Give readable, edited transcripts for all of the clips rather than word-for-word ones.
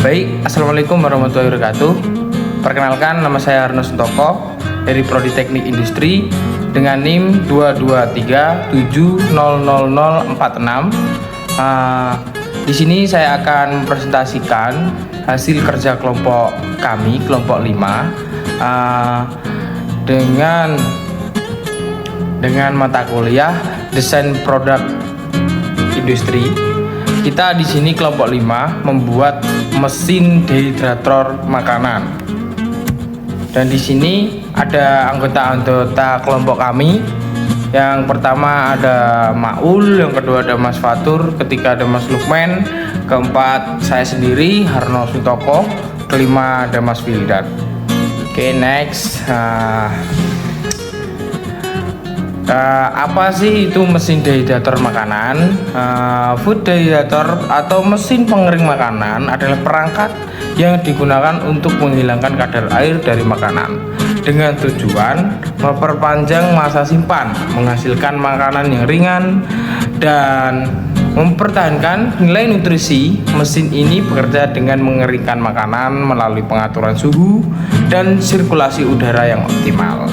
Baik, Assalamualaikum warahmatullahi wabarakatuh. Perkenalkan, nama saya Arno Suntoko dari Prodi Teknik Industri dengan NIM 223700046. Di sini saya akan mempresentasikan hasil kerja kelompok kami, kelompok 5, dengan mata kuliah Desain Produk Industri. Kita di sini kelompok 5 membuat mesin dehidrator makanan. Dan di sini ada anggota-anggota kelompok kami. Yang pertama ada Maul, yang kedua ada Mas Fatur, ketiga ada Mas Lukman, keempat saya sendiri Harno Suntoko, kelima ada Mas Wildan. Oke, next. Apa sih itu mesin dehidrator makanan? Food dehidrator atau mesin pengering makanan adalah perangkat yang digunakan untuk menghilangkan kadar air dari makanan dengan tujuan memperpanjang masa simpan, menghasilkan makanan yang ringan, dan mempertahankan nilai nutrisi. Mesin ini bekerja dengan mengeringkan makanan melalui pengaturan suhu dan sirkulasi udara yang optimal.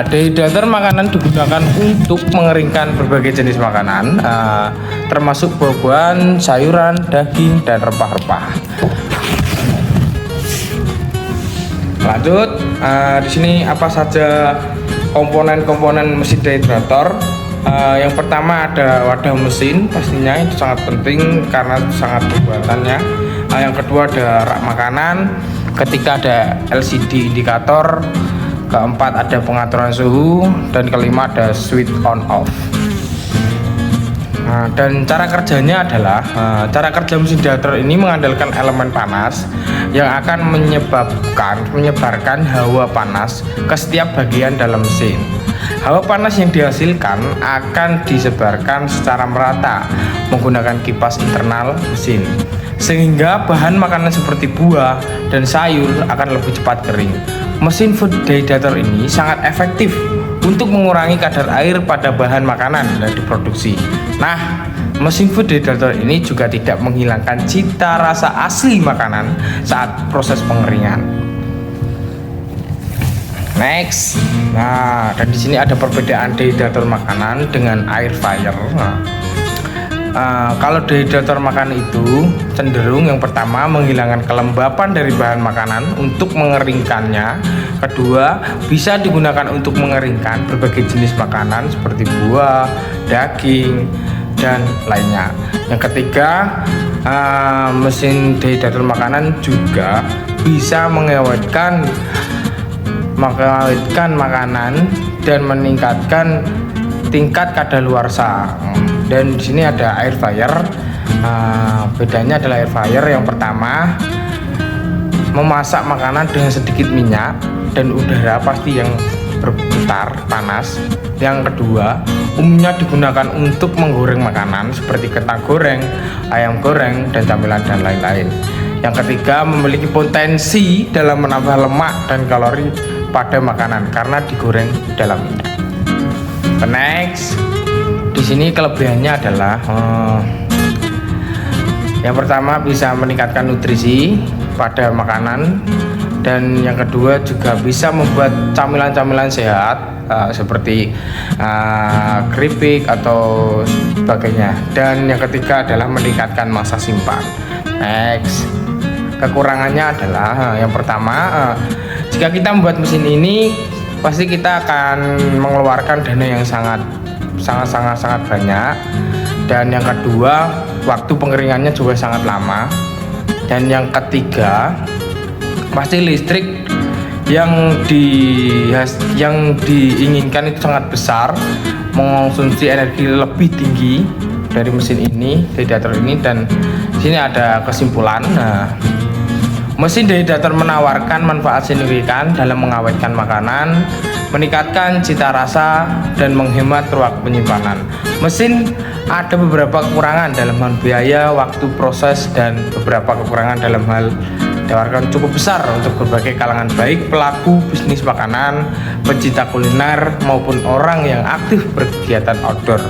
Dehidrator makanan digunakan untuk mengeringkan berbagai jenis makanan, termasuk buah-buahan, sayuran, daging, dan rempah-rempah. Lanjut, di sini apa saja komponen-komponen mesin dehidrator? Yang pertama ada wadah mesin, pastinya itu sangat penting karena sangat pembuatannya. Yang kedua ada rak makanan, ketiga ada LCD indikator, keempat ada pengaturan suhu, dan kelima ada switch on off. Dan cara kerjanya adalah cara kerja mesin dehidrator ini mengandalkan elemen panas yang akan menyebarkan hawa panas ke setiap bagian dalam mesin. Hawa panas yang dihasilkan akan disebarkan secara merata menggunakan kipas internal mesin, sehingga bahan makanan seperti buah dan sayur akan lebih cepat kering. Mesin food dehidrator ini sangat efektif untuk mengurangi kadar air pada bahan makanan yang diproduksi. Nah, mesin food dehidrator ini juga tidak menghilangkan cita rasa asli makanan saat proses pengeringan. Next, dan di sini ada perbedaan dehidrator makanan dengan air fryer. Kalau dehidrator makanan itu cenderung yang pertama menghilangkan kelembapan dari bahan makanan untuk mengeringkannya. Kedua, bisa digunakan untuk mengeringkan berbagai jenis makanan seperti buah, daging, dan lainnya. Yang ketiga, mesin dehidrator makanan juga bisa mengawetkan makanan dan meningkatkan tingkat kadaluarsa. Dan di sini ada air fryer. Bedanya adalah air fryer yang pertama memasak makanan dengan sedikit minyak dan udara pasti yang berputar panas. Yang kedua, umumnya digunakan untuk menggoreng makanan seperti kentang goreng, ayam goreng, dan camilan dan lain-lain. Yang ketiga, memiliki potensi dalam menambah lemak dan kalori pada makanan karena digoreng dalam minyak. Next, di sini kelebihannya adalah yang pertama bisa meningkatkan nutrisi pada makanan, dan yang kedua juga bisa membuat camilan-camilan sehat seperti keripik atau sebagainya. Dan yang ketiga adalah meningkatkan masa simpan. Next, kekurangannya adalah yang pertama, jika kita membuat mesin ini pasti kita akan mengeluarkan dana yang sangat banyak. Dan yang kedua, waktu pengeringannya juga sangat lama. Dan yang ketiga, pasti listrik yang diinginkan itu sangat besar, mengonsumsi energi lebih tinggi dari mesin ini, dehidrator ini. Dan sini ada kesimpulan. Mesin dehidrator menawarkan manfaat signifikan dalam mengawetkan makanan, meningkatkan cita rasa, dan menghemat ruang penyimpanan. Mesin ada beberapa kekurangan dalam hal biaya, waktu proses, dan beberapa kekurangan dalam hal ditawarkan cukup besar untuk berbagai kalangan, baik pelaku bisnis makanan, pecinta kuliner, maupun orang yang aktif berkegiatan outdoor.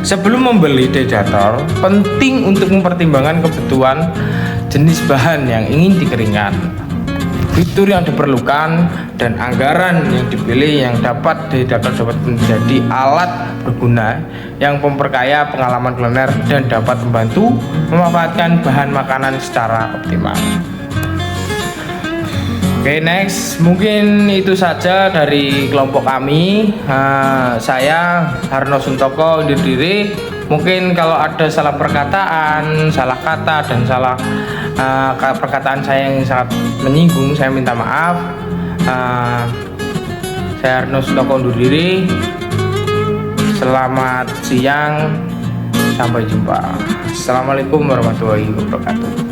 Sebelum membeli dehidrator, penting untuk mempertimbangkan kebutuhan jenis bahan yang ingin dikeringkan, fitur yang diperlukan, dan anggaran yang dipilih yang dapat menjadi alat berguna yang memperkaya pengalaman kuliner dan dapat membantu memanfaatkan bahan makanan secara optimal. Oke, next, mungkin itu saja dari kelompok kami. Saya Harno Suntoko undur diri. Mungkin kalau ada salah perkataan, salah kata, dan salah perkataan saya yang sangat menyinggung, saya minta maaf. Saya Harno Suntoko undur diri. Selamat siang, sampai jumpa. Assalamualaikum warahmatullahi wabarakatuh.